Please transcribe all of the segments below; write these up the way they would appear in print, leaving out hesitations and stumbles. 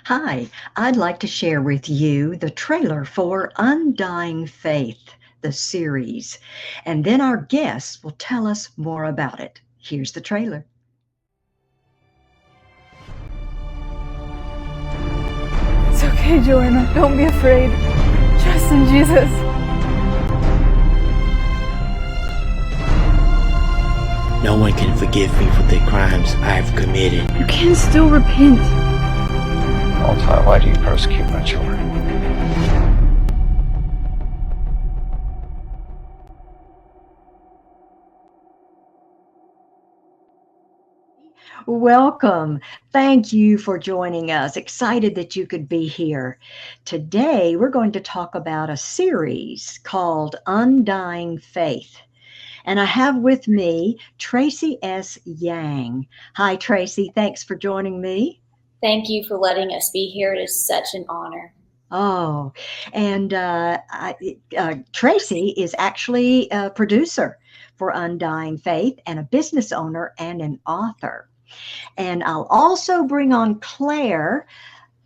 Hi, I'd like to share with you the trailer for Undying Faith, the series, and then our guests will tell us more about it. Here's the trailer. It's okay, Joanna. Don't be afraid. Trust in Jesus. No one can forgive me for the crimes I've committed. You can still repent. Multi, why do you persecute my children? Welcome. Thank you for joining us. Excited that you could be here. Today, we're going to talk about a series called Undying Faith. And I have with me Tracey S. Yang. Hi, Tracey. Thanks for joining me. Thank you for letting us be here. It is such an honor. Oh, and Tracey is actually a producer for Undying Faith and a business owner and an author. And I'll also bring on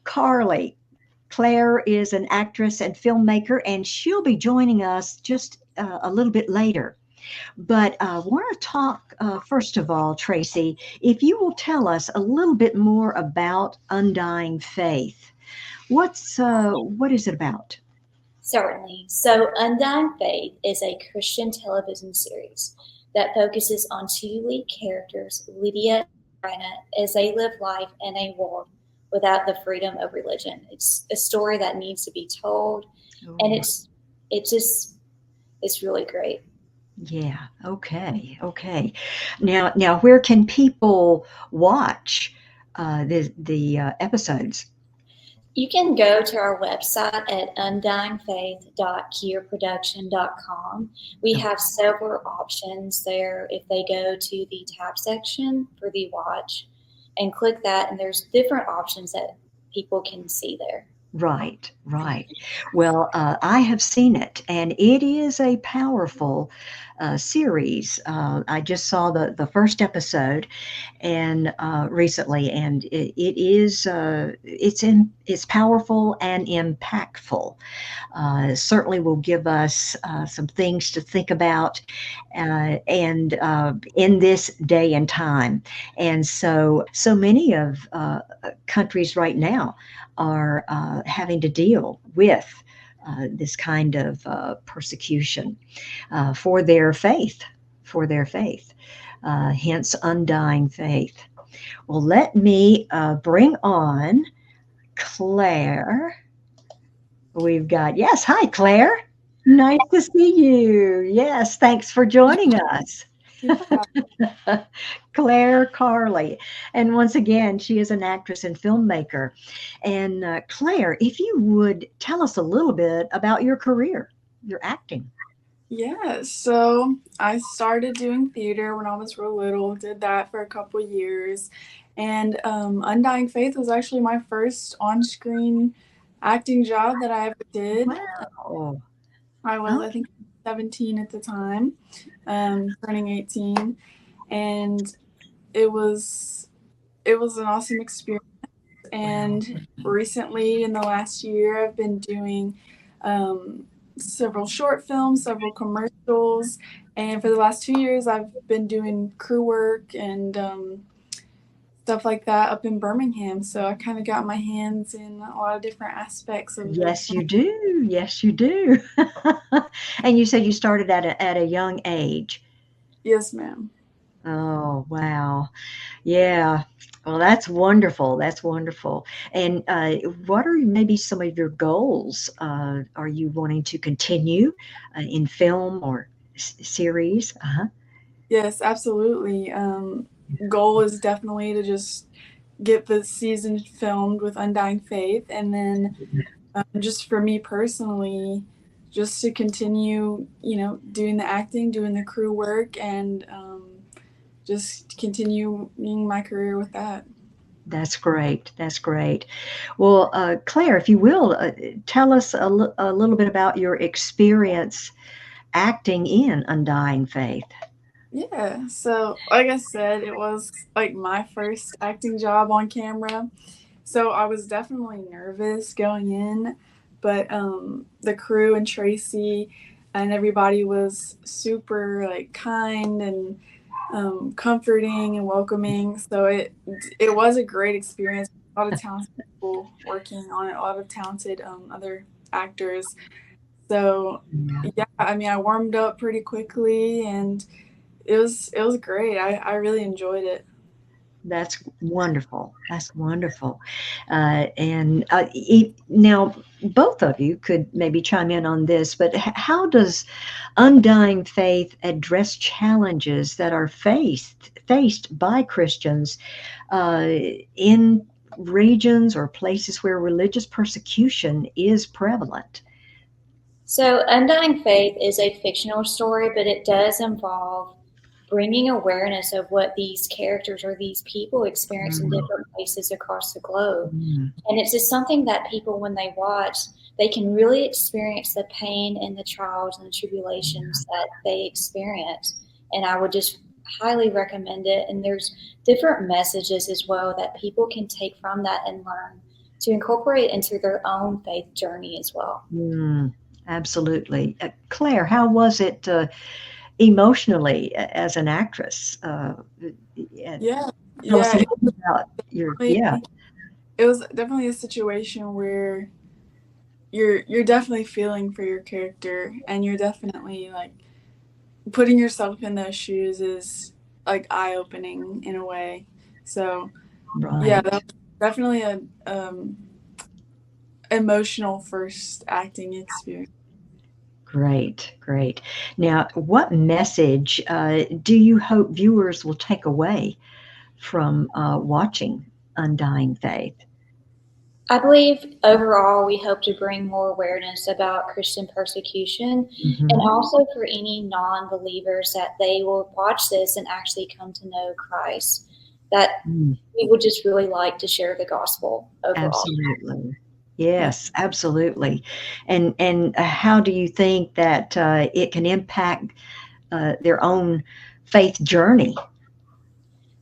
Carley. Claire is an actress and filmmaker, and she'll be joining us just a little bit later. But I want to talk, first of all, Tracey, if you will tell us a little bit more about Undying Faith. What is it about? Certainly. So, Undying Faith is a Christian television series that focuses on two lead characters, Lydia and Rina, as they live life in a world without the freedom of religion. It's a story that needs to be told, and it's really great. Yeah. Okay. Now, where can people watch the episodes? You can go to our website at undyingfaith.kierproduction.com. We have several options there. If they go to the tab section for the watch and click that, and there's different options that people can see there. Right. Well, I have seen it, and it is a powerful series. I just saw the first episode, and recently, and it's powerful and impactful. Certainly, will give us some things to think about, and in this day and time, and so many of countries right now are having to deal with this kind of persecution for their faith, hence Undying Faith. Well, let me bring on Claire. We've got, yes, hi, Claire. Nice to see you. Yes, thanks for joining us. Claire Carley. And once again, she is an actress and filmmaker. And Claire, if you would tell us a little bit about your career, your acting. Yeah, so I started doing theater when I was real little, did that for a couple years. And Undying Faith was actually my first on-screen acting job that I ever did. Wow. I think, 17 at the time, turning 18. And it was an awesome experience. And recently, in the last year, I've been doing several short films, several commercials, and for the last 2 years, I've been doing crew work and stuff like that up in Birmingham. So I kind of got my hands in a lot of different aspects of Yes, you do. Yes, you do. And you said you started at a young age. Yes, ma'am. Oh, wow. Yeah. Well, that's wonderful. And what are maybe some of your goals? Are you wanting to continue in film or series? Uh-huh. Yes, absolutely. Goal is definitely to just get the season filmed with Undying Faith, and then just for me personally, just to continue, doing the acting, doing the crew work, and just continuing my career with that. That's great. Well, Claire, if you will, tell us a little bit about your experience acting in Undying Faith. Yeah, so like I said, it was like my first acting job on camera, So I was definitely nervous going in, but the crew and Tracey and everybody was super like kind and comforting and welcoming. So it was a great experience. A lot of talented people working on it. A lot of talented other actors. So yeah, I mean, I warmed up pretty quickly, and it was great. I really enjoyed it. That's wonderful. That's wonderful. Now, both of you could maybe chime in on this, but how does Undying Faith address challenges that are faced by Christians in regions or places where religious persecution is prevalent? So, Undying Faith is a fictional story, but it does involve bringing awareness of what these characters or these people experience in different places across the globe. And it's just something that people, when they watch, they can really experience the pain and the trials and the tribulations that they experience. And I would just highly recommend it. And there's different messages as well that people can take from that and learn to incorporate into their own faith journey as well. Absolutely. Claire, how was it emotionally as an actress? Yeah. It was definitely a situation where you're definitely feeling for your character, and you're definitely like putting yourself in those shoes is like eye-opening in a way. So yeah, that was definitely a emotional first acting experience. Great. Now, what message do you hope viewers will take away from watching Undying Faith? I believe overall we hope to bring more awareness about Christian persecution, and also for any non-believers that they will watch this and actually come to know Christ, that we would just really like to share the gospel overall. Absolutely. Yes, absolutely. And how do you think that it can impact their own faith journey?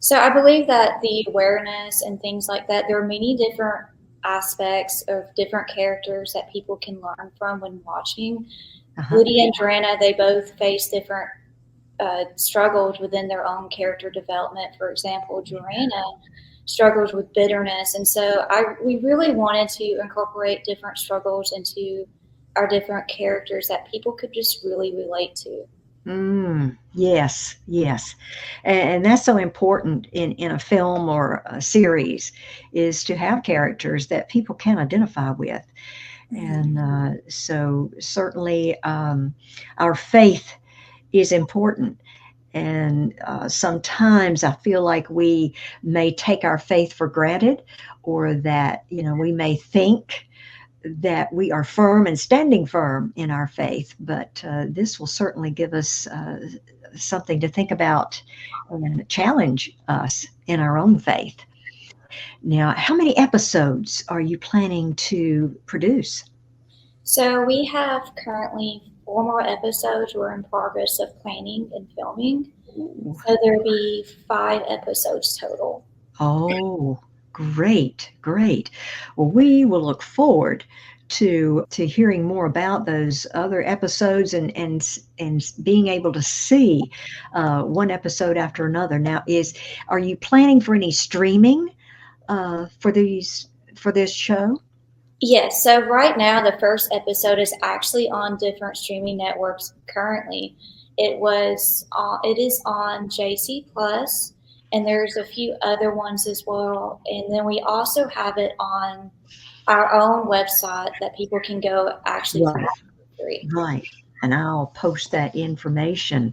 So I believe that the awareness and things like that, there are many different aspects of different characters that people can learn from when watching. Lydia and Joanna, they both face different struggles within their own character development. For example, Joanna struggles with bitterness, and so we really wanted to incorporate different struggles into our different characters that people could just really relate to. Yes. And that's so important in a film or a series, is to have characters that people can identify with. And so certainly our faith is important. And sometimes I feel like we may take our faith for granted, or that, we may think that we are firm and standing firm in our faith, but this will certainly give us something to think about and challenge us in our own faith. Now, how many episodes are you planning to produce? So we have currently 4 more episodes. We're in progress of planning and filming. So there'll be 5 episodes total. Oh, great. Well, we will look forward to hearing more about those other episodes and being able to see one episode after another. Now, are you planning for any streaming for this show? Yes. So right now, the first episode is actually on different streaming networks currently. It is on JC Plus, and there's a few other ones as well. And then we also have it on our own website that people can go actually watch for free. Right. And I'll post that information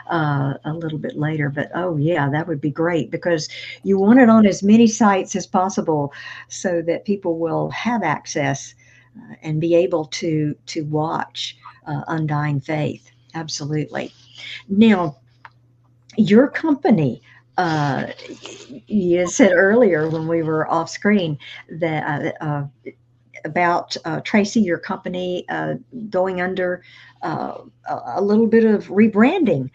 a little bit later. But that would be great, because you want it on as many sites as possible so that people will have access and be able to watch Undying Faith. Absolutely. Now, your company, you said earlier when we were off screen that about Tracey, your company going under a little bit of rebranding.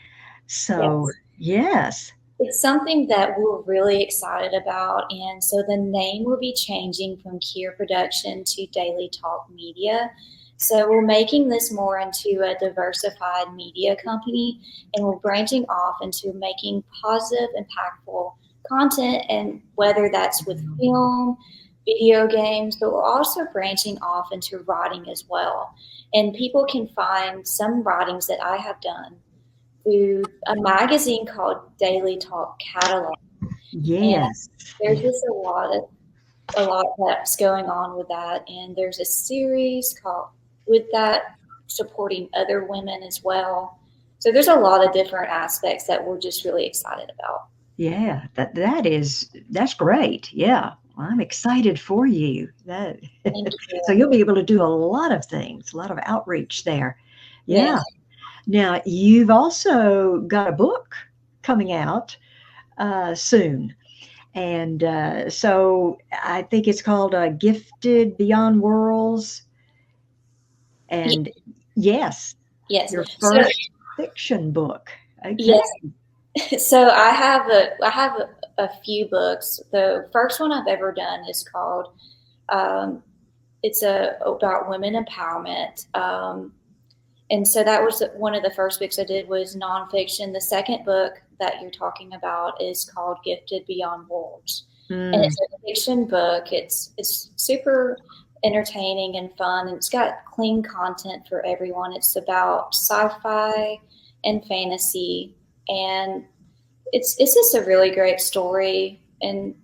So yes. It's something that we're really excited about. And so the name will be changing from Kier Production to Daily Talk Media. So we're making this more into a diversified media company, and we're branching off into making positive, impactful content, and whether that's with film, video games, but we're also branching off into writing as well. And people can find some writings that I have done through a magazine called Daily Talk Catalog. Yes. And there's just a lot that's going on with that. And there's a series called with that supporting other women as well. So there's a lot of different aspects that we're just really excited about. Yeah, that's great. Yeah. Well, I'm excited for you. Thank you. So you'll be able to do a lot of things, a lot of outreach there. Yeah. Yes. Now, you've also got a book coming out soon. And so I think it's called Gifted Beyond Worlds. And yes, Yes. your first fiction book. Okay. Yes. So I have a few books. The first one I've ever done is called it's about women empowerment. And so that was one of the first books I did was nonfiction. The second book that you're talking about is called Gifted Beyond Worlds. And it's a fiction book. It's super entertaining and fun, and it's got clean content for everyone. It's about sci-fi and fantasy, and it's just a really great story, and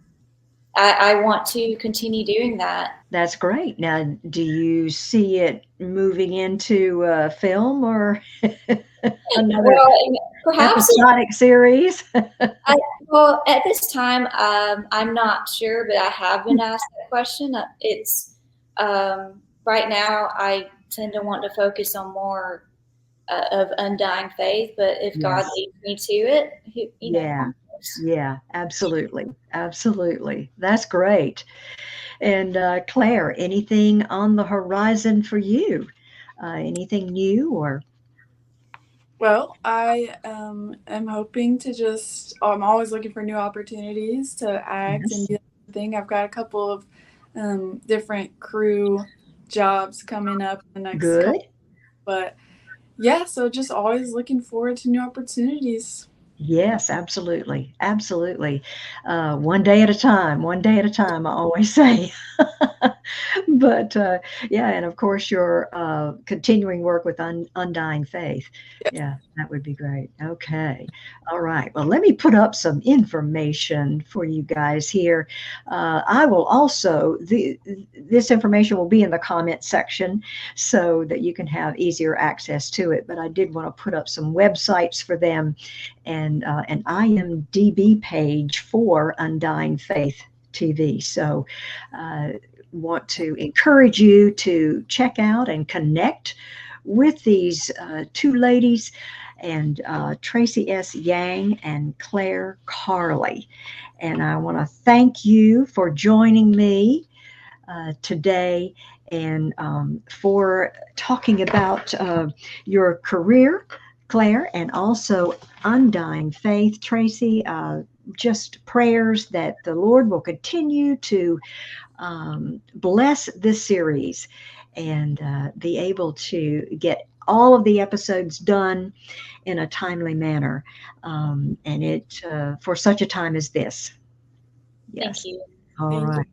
I want to continue doing that. That's great. Now, do you see it moving into film or another Perhaps episodic series? well, at this time, I'm not sure, but I have been asked that question. It's right now I tend to want to focus on more of Undying Faith, but if God leads me to it, you know. Yeah, absolutely. Absolutely. That's great. And Claire, anything on the horizon for you? Anything new or? Well, I am hoping to I'm always looking for new opportunities to act and do that thing. I've got a couple of different crew jobs coming up in the next couple. But yeah, so just always looking forward to new opportunities. Yes, absolutely. Absolutely. One day at a time, I always say. But yeah, and of course, your continuing work with Undying Faith. Yes. Yeah, that would be great. Okay. All right. Well, let me put up some information for you guys here. I will also, this information will be in the comment section so that you can have easier access to it. But I did want to put up some websites for them and an IMDb page for Undying Faith TV. So want to encourage you to check out and connect with these two ladies, and Tracey S. Yang and Claire Carley. And I want to thank you for joining me today and for talking about your career, Claire, and also Undying Faith. Tracey, just prayers that the Lord will continue to bless this series and be able to get all of the episodes done in a timely manner, and it for such a time as this. Yes. Thank you. All right.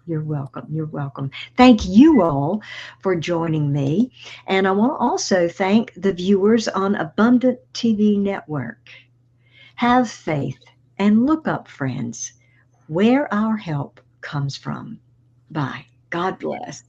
You're welcome. You're welcome. Thank you all for joining me. And I want to also thank the viewers on Abundant TV Network. Have faith and look up, friends, where our help comes from. Bye. God bless.